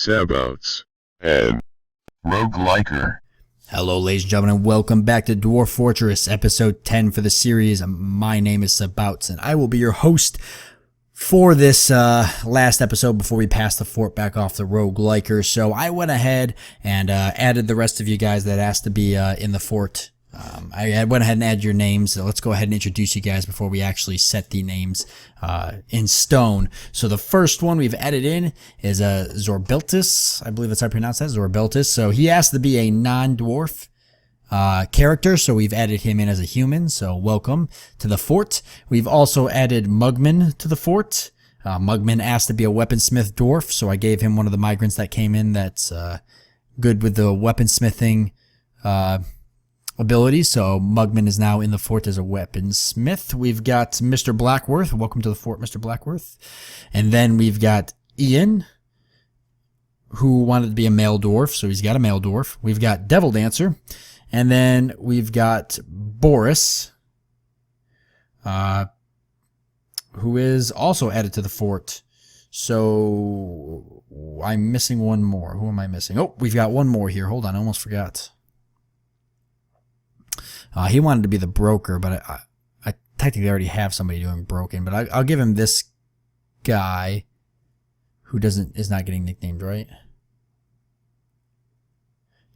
Sabouts, and Rogueliker. Hello ladies and gentlemen, and welcome back to Dwarf Fortress, episode 10 for the series. My name is Sabouts, and I will be your host for this last episode before we pass the fort back off the Rogueliker. So I went ahead and added the rest of you guys that asked to be in the fort. I went ahead and added your names, so let's go ahead and introduce you guys before we actually set the names in stone. So the first one we've added in is Zorbeltis. I believe that's how I pronounce that, Zorbeltis. So he asked to be a non-dwarf character, so we've added him in as a human, so welcome to the fort. We've also added Mugman to the fort. Mugman asked to be a weaponsmith dwarf, so I gave him one of the migrants that came in that's good with the weaponsmithing ability, so Mugman is now in the fort as a weaponsmith. We've got Mr. Blackworth. Welcome to the fort, Mr. Blackworth. And then we've got Ian, who wanted to be a male dwarf, so he's got a male dwarf. We've got Devil Dancer. And then we've got Boris, who is also added to the fort. So I'm missing one more. Who am I missing? Oh, we've got one more here. Hold on, I almost forgot. He wanted to be the broker, but I technically already have somebody doing broken. But I'll give him this guy who is not getting nicknamed, right?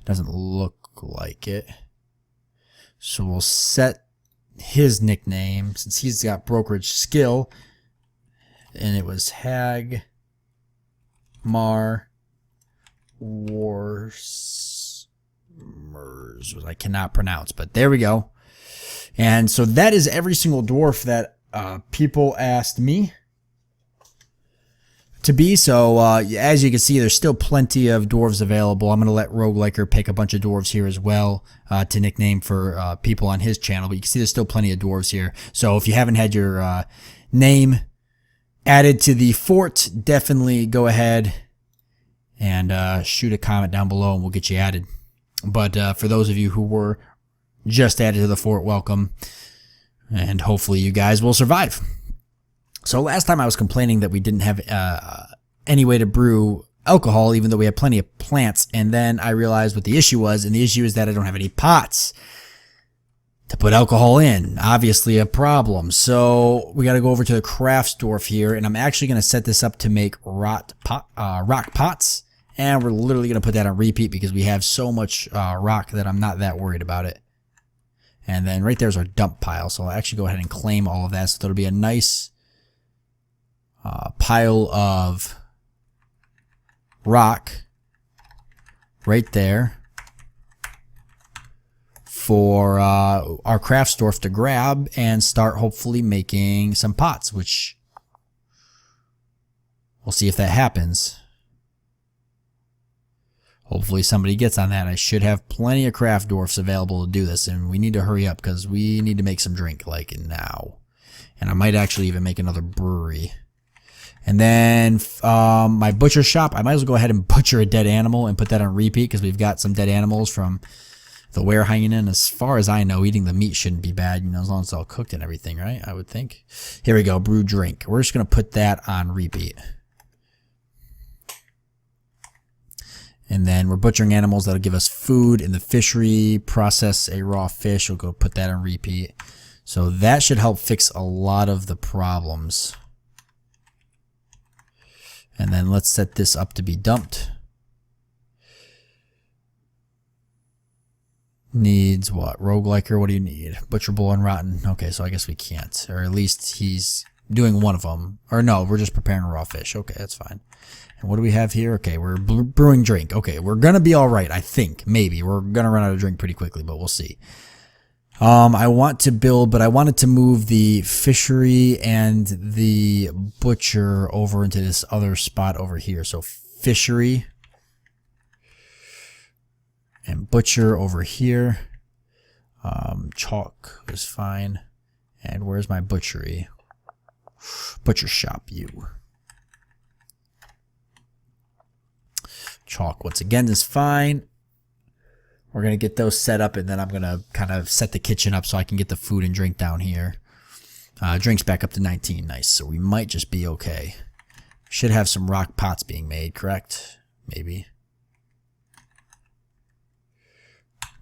Doesn't look like it. So we'll set his nickname since he's got brokerage skill, and it was Hag Mar Wars. I cannot pronounce, but there we go. And so that is every single dwarf that people asked me to be. So as you can see, there's still plenty of dwarves available. I'm going to let Rogueliker pick a bunch of dwarves here as well to nickname for people on his channel. But you can see there's still plenty of dwarves here. So if you haven't had your name added to the fort, definitely go ahead and shoot a comment down below and we'll get you added. But for those of you who were just added to the fort, welcome. And hopefully you guys will survive. So last time I was complaining that we didn't have any way to brew alcohol, even though we had plenty of plants. And then I realized what the issue was. And the issue is that I don't have any pots to put alcohol in. Obviously a problem. So we got to go over to the crafts dwarf here. And I'm actually going to set this up to make rock pots. And we're literally going to put that on repeat because we have so much rock that I'm not that worried about it. And then right there's our dump pile. So I'll actually go ahead and claim all of that. So it'll be a nice pile of rock right there for our crafts dwarf to grab and start hopefully making some pots, which we'll see if that happens. Hopefully somebody gets on that. I should have plenty of craft dwarfs available to do this, and we need to hurry up because we need to make some drink like now. And I might actually even make another brewery. And then my butcher shop, I might as well go ahead and butcher a dead animal and put that on repeat because we've got some dead animals from the warehyena. As far as I know, eating the meat shouldn't be bad, as long as it's all cooked and everything, right? I would think. Here we go, brew drink. We're just going to put that on repeat. And then we're butchering animals that'll give us food in the fishery, process a raw fish. We'll go put that on repeat. So that should help fix a lot of the problems. And then let's set this up to be dumped. Needs what? Rogueliker, what do you need? Butcherable and rotten. Okay, so I guess we can't. Or at least he's doing one of them. Or no, we're just preparing raw fish. Okay, that's fine. And what do we have here? Okay, we're brewing drink. Okay, we're going to be all right, I think. Maybe. We're going to run out of drink pretty quickly, but we'll see. I want to build, but I wanted to move the fishery and the butcher over into this other spot over here. So fishery and butcher over here. Chalk is fine. And where's my butchery? Butcher shop, you. Chalk once again is fine. We're going to get those set up, and then I'm going to kind of set the kitchen up so I can get the food and drink down here. Drinks back up to 19. Nice. So we might just be okay. Should have some rock pots being made, correct? maybe.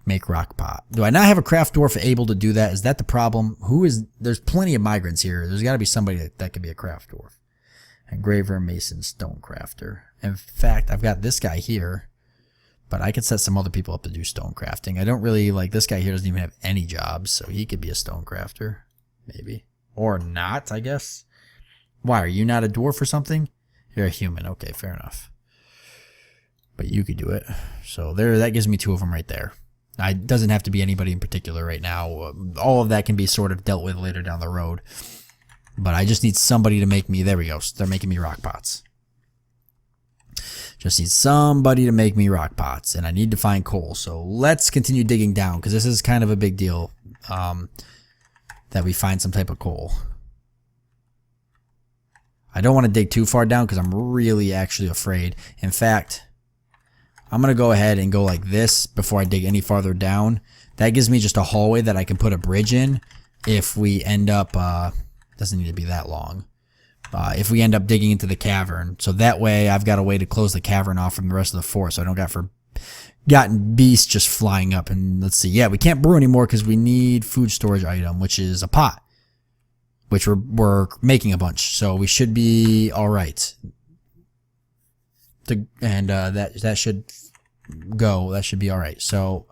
Make rock pot. Do I not have a craft dwarf able to do that? Is that the problem? There's plenty of migrants here. There's got to be somebody that could be a craft dwarf. Engraver, mason, stone crafter. In fact, I've got this guy here, but I could set some other people up to do stone crafting. I don't really like this guy here. Doesn't even have any jobs, so he could be a stone crafter, maybe, or not. I guess. Why are you not a dwarf or something? You're a human. Okay, fair enough. But you could do it. So there, that gives me 2 of them right there. It doesn't have to be anybody in particular right now. All of that can be sort of dealt with later down the road. But I just need somebody to make me... There we go. They're making me rock pots. Just need somebody to make me rock pots. And I need to find coal. So let's continue digging down, because this is kind of a big deal that we find some type of coal. I don't want to dig too far down because I'm really actually afraid. In fact... I'm going to go ahead and go like this before I dig any farther down. That gives me just a hallway that I can put a bridge in if we end up, doesn't need to be that long, if we end up digging into the cavern. So that way I've got a way to close the cavern off from the rest of the forest. So I don't got forgotten beasts just flying up. And let's see, yeah, we can't brew anymore because we need food storage item, which is a pot, which we're making a bunch. So we should be all right. That should go. That should be all right. So,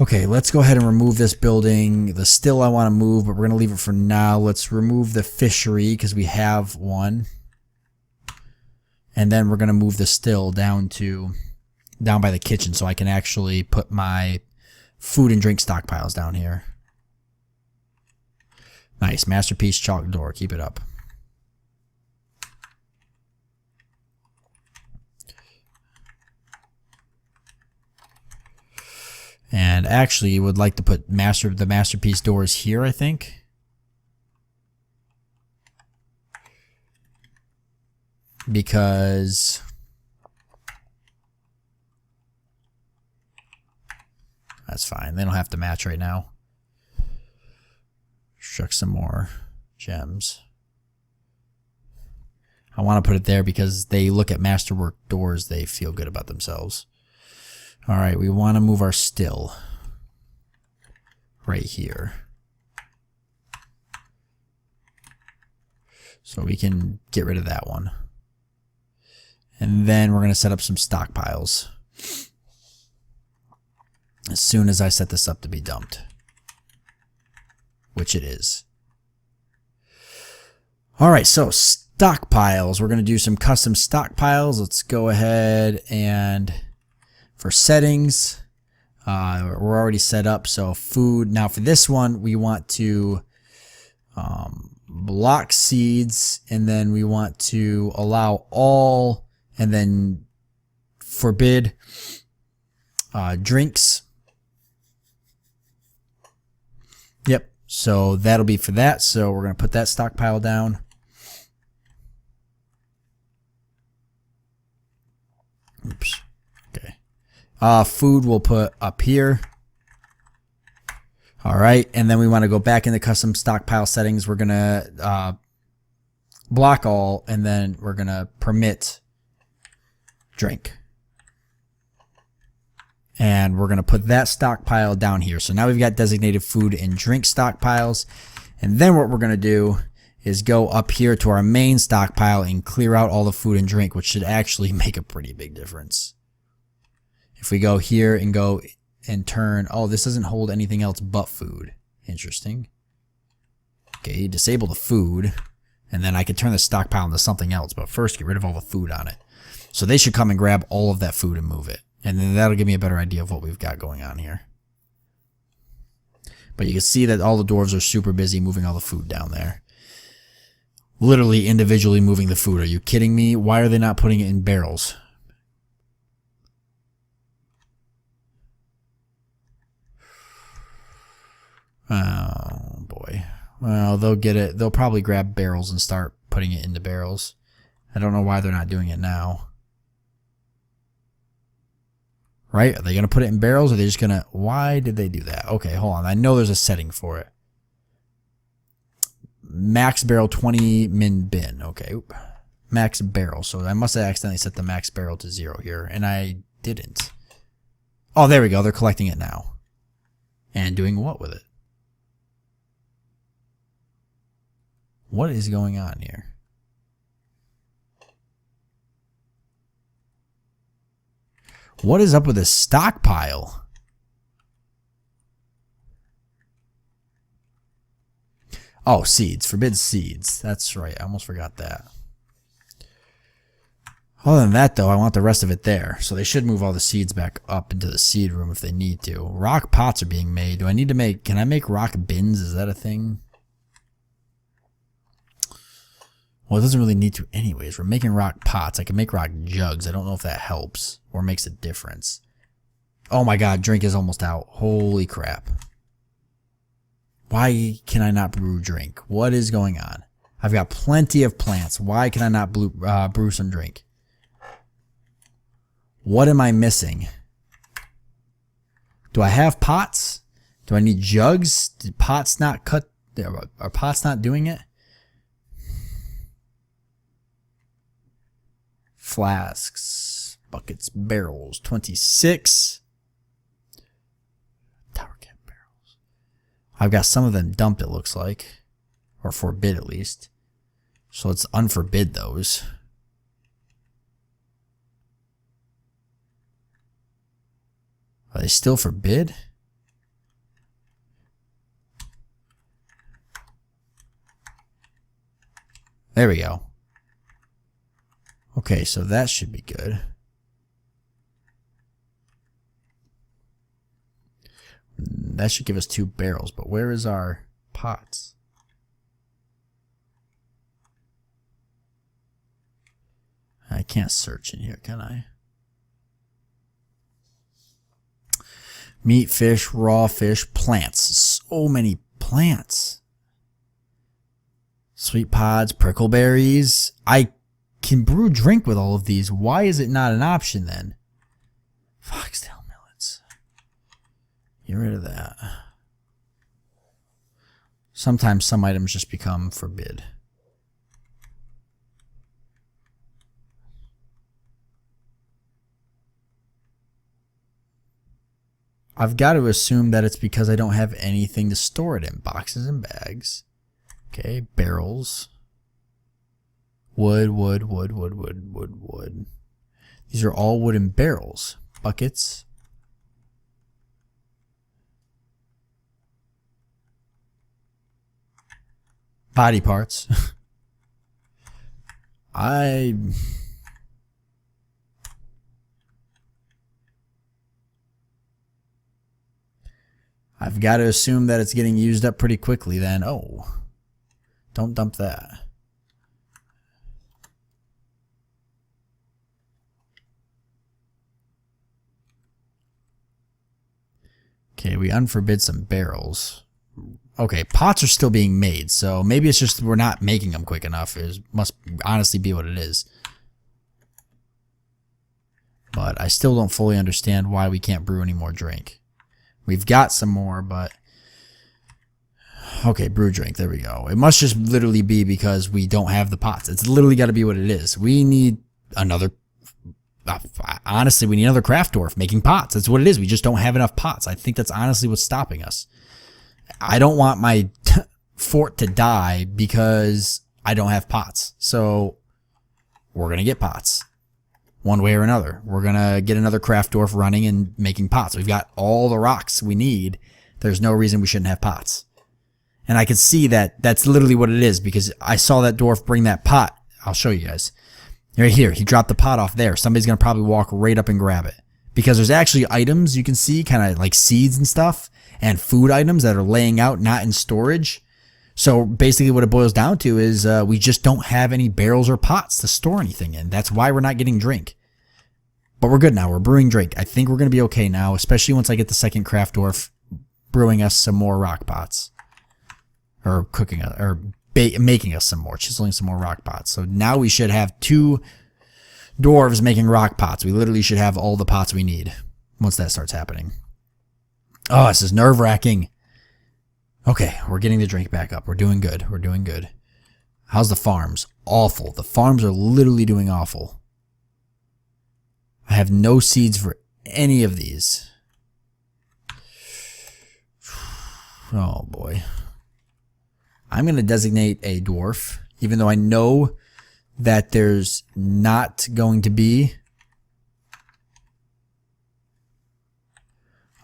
okay, let's go ahead and remove this building. The still I want to move, but we're going to leave it for now. Let's remove the fishery because we have one. And then we're going to move the still down by the kitchen so I can actually put my food and drink stockpiles down here. Nice. Masterpiece chalk door. Keep it up. And actually would like to put the masterpiece doors here, I think. Because that's fine. They don't have to match right now. Shuck some more gems. I want to put it there because they look at masterwork doors, they feel good about themselves. All right, we want to move our still right here. So we can get rid of that one. And then we're going to set up some stockpiles as soon as I set this up to be dumped, which it is. All right, so stockpiles. We're going to do some custom stockpiles. Let's go ahead and... For settings, we're already set up. So food. Now for this one, we want to block seeds, and then we want to allow all, and then forbid drinks. Yep. So that'll be for that. So we're going to put that stockpile down. Oops. Food we'll put up here. All right, and then we want to go back into custom stockpile settings. We're gonna block all, and then we're gonna permit drink, and we're gonna put that stockpile down here. So now we've got designated food and drink stockpiles, and then what we're gonna do is go up here to our main stockpile and clear out all the food and drink, which should actually make a pretty big difference. If we go here and go and turn, oh, this doesn't hold anything else but food. Interesting. Okay, disable the food, and then I could turn the stockpile into something else, but first get rid of all the food on it. So they should come and grab all of that food and move it. And then that'll give me a better idea of what we've got going on here. But you can see that all the dwarves are super busy moving all the food down there. Literally individually moving the food. Are you kidding me? Why are they not putting it in barrels? Oh boy. Well, they'll get it. They'll probably grab barrels and start putting it into barrels. I don't know why they're not doing it now. Right? Are they going to put it in barrels, or are they just going to... Why did they do that? Okay, hold on. I know there's a setting for it. Max barrel 20 min bin. Okay. Oop. max barrel. So I must have accidentally set the max barrel to 0 here, and I didn't. Oh, there we go. They're collecting it now. And doing what with it? What is going on here? What is up with this stockpile? Oh, seeds. Forbid seeds. That's right. I almost forgot that. Other than that, though, I want the rest of it there. So they should move all the seeds back up into the seed room if they need to. Rock pots are being made. Do I need to make... Can I make rock bins? Is that a thing? Well, it doesn't really need to anyways. We're making rock pots. I can make rock jugs. I don't know if that helps or makes a difference. Oh my god, drink is almost out. Holy crap. Why can I not brew drink? What is going on? I've got plenty of plants. Why can I not brew some drink? What am I missing? Do I have pots? Do I need jugs? Did pots not cut? Are pots not doing it? Flasks, buckets, barrels, 26. Tower cap barrels. I've got some of them dumped, it looks like. Or forbid, at least. So let's unforbid those. Are they still forbid? There we go. Okay, so that should be good. That should give us 2 barrels, but where is our pots? I can't search in here, can I? Meat, fish, raw fish, plants. So many plants. Sweet pods, prickleberries. I can brew drink with all of these. Why is it not an option then? Foxtail millets. Get rid of that. Sometimes some items just become forbid. I've got to assume that it's because I don't have anything to store it in. Boxes and bags. Okay, barrels. Wood, wood, wood, wood, wood, wood, wood. These are all wooden barrels. Buckets. Body parts. I've got to assume that it's getting used up pretty quickly then. Oh, don't dump that. Okay, we unforbid some barrels. Okay, pots are still being made, so maybe it's just we're not making them quick enough. It must honestly be what it is. But I still don't fully understand why we can't brew any more drink. We've got some more, but... Okay, brew drink, there we go. It must just literally be because we don't have the pots. It's literally got to be what it is. We need another... Honestly, we need another craft dwarf making pots. That's what it is. We just don't have enough pots. I think that's honestly what's stopping us. I don't want my fort to die because I don't have pots. So we're going to get pots. One way or another. We're going to get another craft dwarf running and making pots. We've got all the rocks we need. There's no reason we shouldn't have pots. And I can see that that's literally what it is because I saw that dwarf bring that pot. I'll show you guys. Right here, he dropped the pot off there. Somebody's going to probably walk right up and grab it. Because there's actually items you can see, kind of like seeds and stuff, and food items that are laying out, not in storage. So basically what it boils down to is we just don't have any barrels or pots to store anything in. That's why we're not getting drink. But we're good now. We're brewing drink. I think we're going to be okay now, especially once I get the second craft dwarf brewing us some more rock pots. Or cooking, or making us some more, chiseling some more rock pots. So now we should have 2 dwarves making rock pots. We literally should have all the pots we need once that starts happening. Oh, this is nerve-wracking. Okay, we're getting the drink back up. We're doing good. We're doing good. How's the farms? awful. The farms are literally doing awful. I have no seeds for any of these. Oh boy. I'm going to designate a dwarf, even though I know that there's not going to be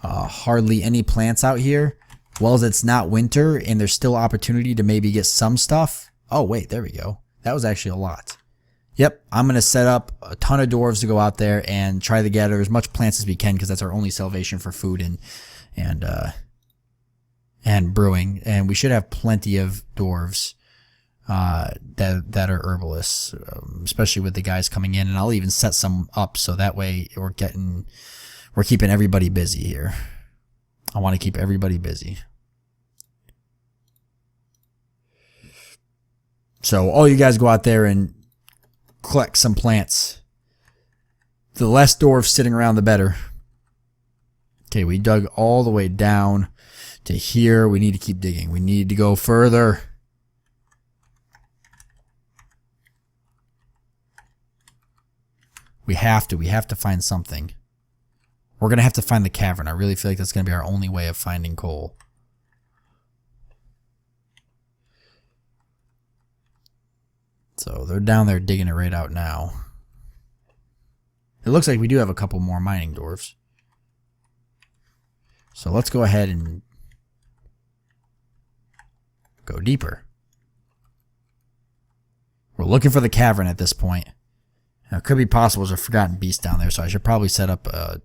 hardly any plants out here. Well, as it's not winter and there's still opportunity to maybe get some stuff. Oh wait, there we go. That was actually a lot. Yep, I'm going to set up a ton of dwarves to go out there and try to gather as much plants as we can, because that's our only salvation for food and brewing. And we should have plenty of dwarves that are herbalists, especially with the guys coming in. And I'll even set some up so that way we're keeping everybody busy here. I want to keep everybody busy. So all you guys go out there and collect some plants. The less dwarves sitting around, the better. Okay, we dug all the way down to here. We need to keep digging. We need to go further. We have to find something. We're going to have to find the cavern. I really feel like that's going to be our only way of finding coal. So they're down there digging it right out now. It looks like we do have a couple more mining dwarves. So let's go ahead and go deeper. We're looking for the cavern at this point. Now, it could be possible there's a forgotten beast down there, so I should probably set up a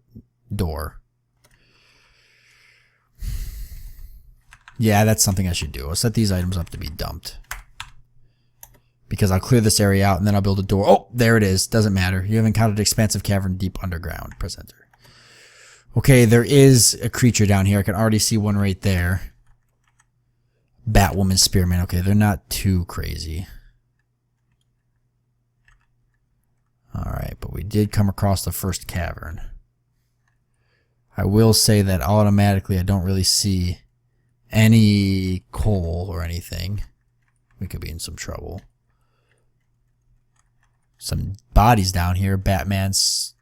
door. Yeah, that's something I should do. I'll set these items up to be dumped, because I'll clear this area out and then I'll build a door. Oh, there it is. Doesn't matter. You have encountered expansive cavern deep underground. Press enter. Okay, there is a creature down here. I can already see one right there. Batwoman Spearman. Okay, they're not too crazy. Alright, but we did come across the first cavern. I will say that automatically I don't really see any coal or anything. We could be in some trouble. Some bodies down here. Batman's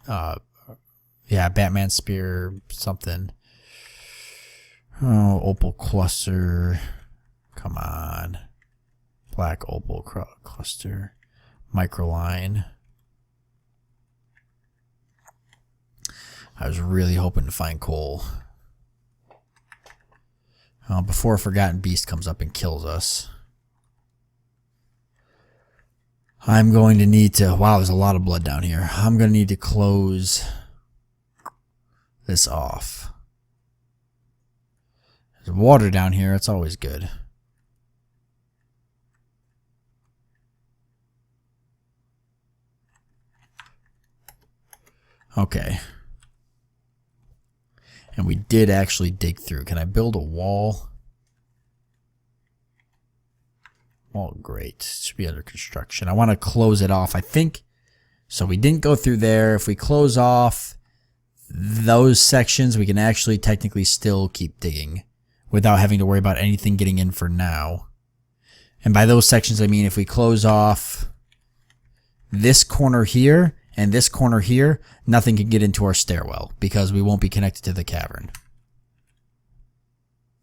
Batman spear something. Oh, opal cluster. Come on. Black opal cluster. Microline. I was really hoping to find coal. Before a forgotten beast comes up and kills us. I'm going to need to... Wow, there's a lot of blood down here. I'm going to need to close this off. There's water down here. It's always good. Okay. And we did actually dig through. Can I build a wall? Oh, great. It should be under construction. I want to close it off, I think. So we didn't go through there. If we close off those sections, we can actually technically still keep digging without having to worry about anything getting in for now. And by those sections, I mean if we close off this corner here and this corner here, nothing can get into our stairwell because we won't be connected to the cavern.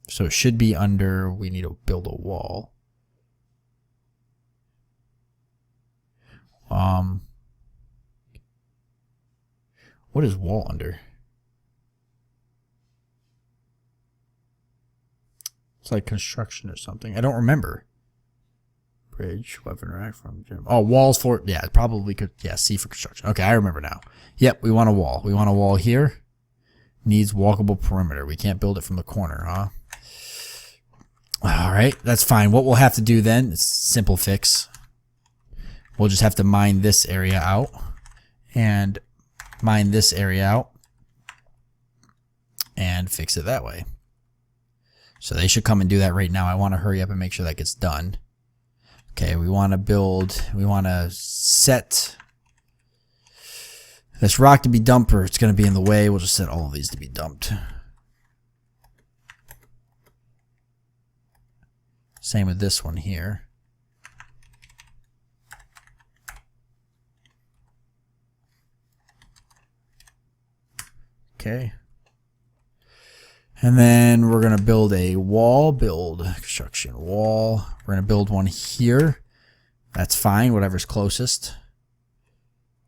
So it should be under... We need to build a wall. What is wall under? It's like construction or something. I don't remember. Bridge, weapon rack from gym. Oh, walls for... Yeah, it probably could... Yeah, C for construction. Okay, I remember now. Yep, we want a wall. We want a wall here. Needs walkable perimeter. We can't build it from the corner, huh? Alright, that's fine. What we'll have to do then, it's a simple fix. We'll just have to mine this area out. And mine this area out. And fix it that way. So they should come and do that right now. I want to hurry up and make sure that gets done. Okay, we want to build... We want to set this rock to be dumped, or it's going to be in the way. We'll just set all of these to be dumped. Same with this one here. Okay. And then we're going to build a wall, build construction wall. We're going to build one here. That's fine, whatever's closest.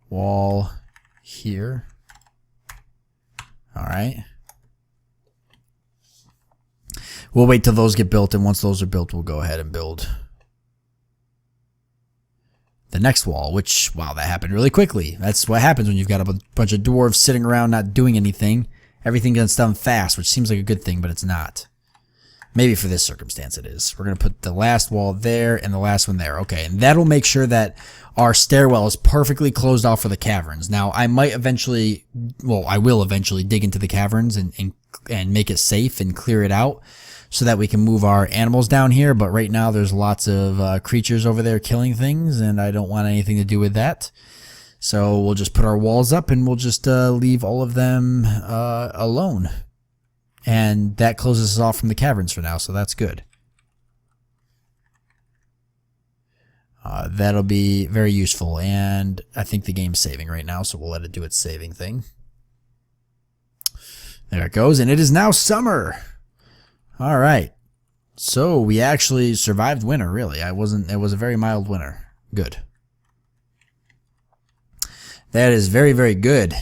Wall here. All right. We'll wait till those get built, and once those are built, we'll go ahead and build the next wall, which, wow, that happened really quickly. That's what happens when you've got a bunch of dwarves sitting around not doing anything. Everything gets done fast, which seems like a good thing, but it's not. Maybe for this circumstance it is. We're going to put the last wall there and the last one there. Okay, and that'll make sure that our stairwell is perfectly closed off for the caverns. Now, I might eventually, well, I will eventually dig into the caverns and make it safe and clear it out so that we can move our animals down here. But right now there's lots of creatures over there killing things, and I don't want anything to do with that. So we'll just put our walls up and we'll just leave all of them alone. And that closes us off from the caverns for now, so that's good. That'll be very useful, and I think the game's saving right now, so we'll let it do its saving thing. There it goes, and it is now summer. All right. So we actually survived winter, really. It was a very mild winter. Good. That is very, very good.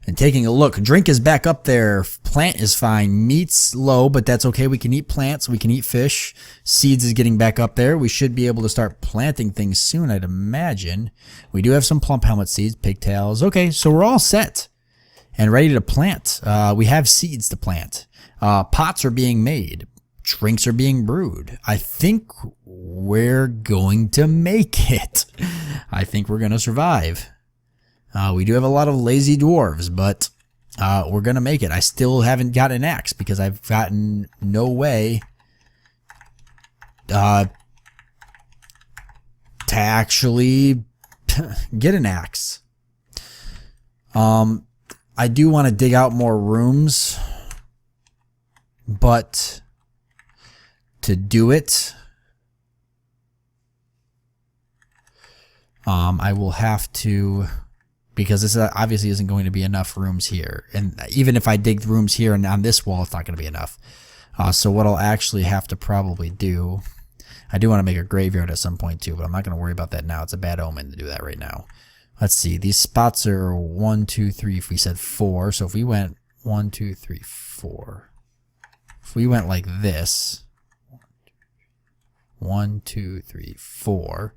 And taking a look, drink is back up there. Plant is fine. Meat's low, but that's okay. We can eat plants. We can eat fish. Seeds is getting back up there. We should be able to start planting things soon, I'd imagine. We do have some plump helmet seeds, pigtails. Okay, so we're all set and ready to plant. We have seeds to plant. Pots are being made. Drinks are being brewed. I think we're going to make it. I think we're going to survive. We do have a lot of lazy dwarves, but we're going to make it. I still haven't got an axe because I've gotten no way to actually get an axe. I do want to dig out more rooms, but to do it, I will have to, because this obviously isn't going to be enough rooms here. And even if I dig rooms here and on this wall, it's not going to be enough. So what I'll actually have to probably do, I do want to make a graveyard at some point too, but I'm not going to worry about that now. It's a bad omen to do that right now. Let's see. These spots are 1, 2, 3. If we said 4, so if we went 1, 2, 3, 4. If we went like this, 1, 2, 3, 4.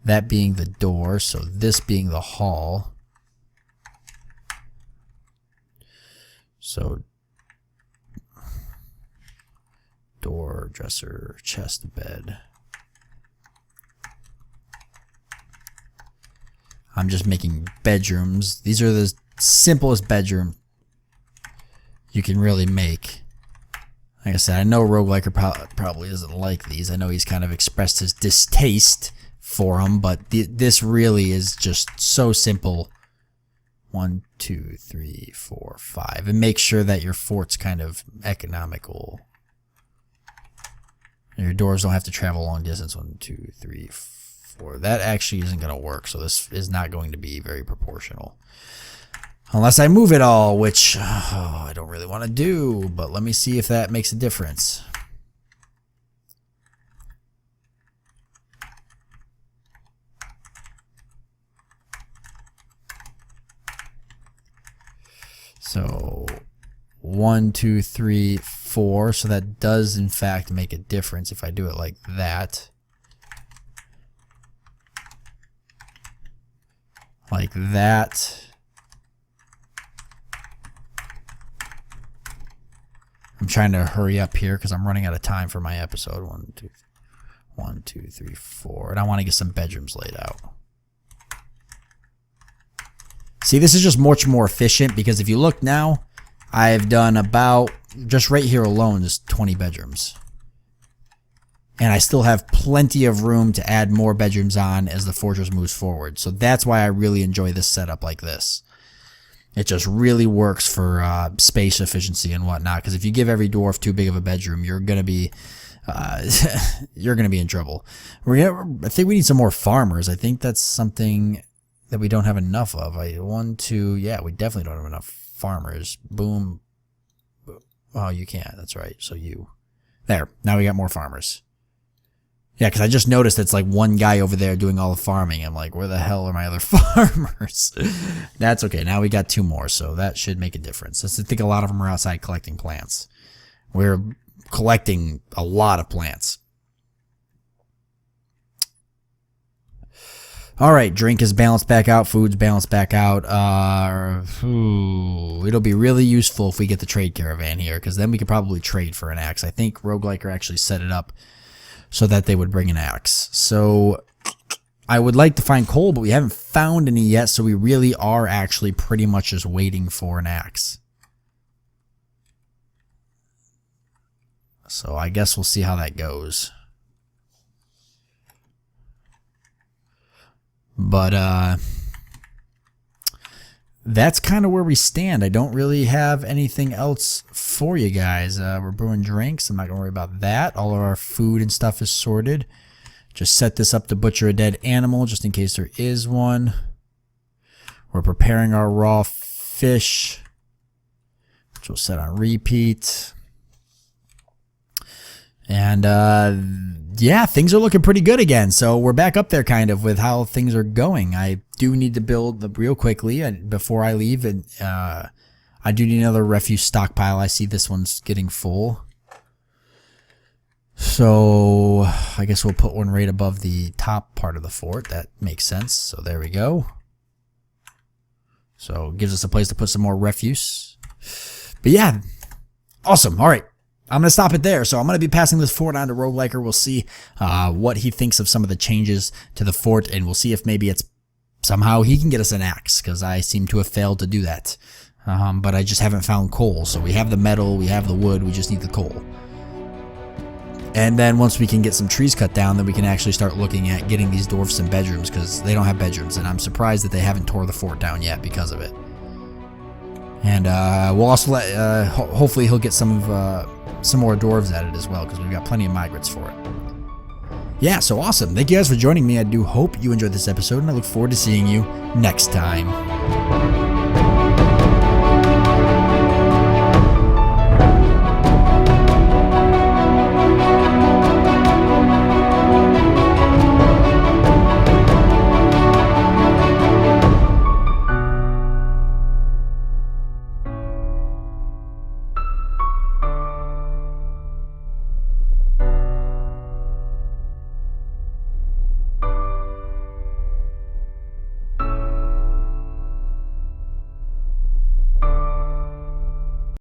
That being the door, so this being the hall. So door, dresser, chest, bed. I'm just making bedrooms. These are the simplest bedroom you can really make. Like I said, I know Rogueliker probably doesn't like these. I know he's kind of expressed his distaste for them, but this really is just so simple. 1, 2, 3, 4, 5. And make sure that your fort's kind of economical. Your doors don't have to travel a long distance. 1, 2, 3, 4. That actually isn't going to work, so this is not going to be very proportional. Unless I move it all, which I don't really want to do, but let me see if that makes a difference. So 1, 2, 3, 4. So that does in fact make a difference if I do it like that. Like that. I'm trying to hurry up here because I'm running out of time for my episode. 1, 2, 3, 4. And I want to get some bedrooms laid out. See, this is just much more efficient because if you look now, I've done about, just right here alone, is 20 bedrooms. And I still have plenty of room to add more bedrooms on as the fortress moves forward. So that's why I really enjoy this setup like this. It just really works for space efficiency and whatnot. Because if you give every dwarf too big of a bedroom, you're gonna be in trouble. I think we need some more farmers. I think that's something that we don't have enough of. 1, 2, yeah, we definitely don't have enough farmers. Boom. Oh, you can't. That's right. So you. There. Now we got more farmers. Yeah, because I just noticed it's like one guy over there doing all the farming. I'm like, where the hell are my other farmers? That's okay. Now we got 2 more, so that should make a difference. I think a lot of them are outside collecting plants. We're collecting a lot of plants. All right, drink is balanced back out. Food's balanced back out. It'll be really useful if we get the trade caravan here, because then we could probably trade for an axe. I think Rogueliker actually set it up so that they would bring an axe. So I would like to find coal, but we haven't found any yet, so we really are actually pretty much just waiting for an axe. So I guess we'll see how that goes. But that's kind of where we stand. I don't really have anything else for you guys. We're brewing drinks. I'm not going to worry about that. All of our food and stuff is sorted. Just set this up to butcher a dead animal just in case there is one. We're preparing our raw fish, which we'll set on repeat. And yeah, things are looking pretty good again. So we're back up there kind of with how things are going. I do need to build real quickly and before I leave. And I do need another refuse stockpile. I see this one's getting full. So I guess we'll put one right above the top part of the fort. That makes sense. So there we go. So it gives us a place to put some more refuse. But yeah, awesome. All right. I'm going to stop it there. So I'm going to be passing this fort on to Rogueliker. We'll see what he thinks of some of the changes to the fort, and we'll see if maybe it's somehow he can get us an axe, because I seem to have failed to do that. But I just haven't found coal. So we have the metal, we have the wood, we just need the coal. And then once we can get some trees cut down, then we can actually start looking at getting these dwarfs some bedrooms, because they don't have bedrooms, and I'm surprised that they haven't tore the fort down yet because of it. And we'll also let, hopefully he'll get some more dwarves added as well, because we've got plenty of migrants for it. Yeah, so awesome. Thank you guys for joining me. I do hope you enjoyed this episode, and I look forward to seeing you next time.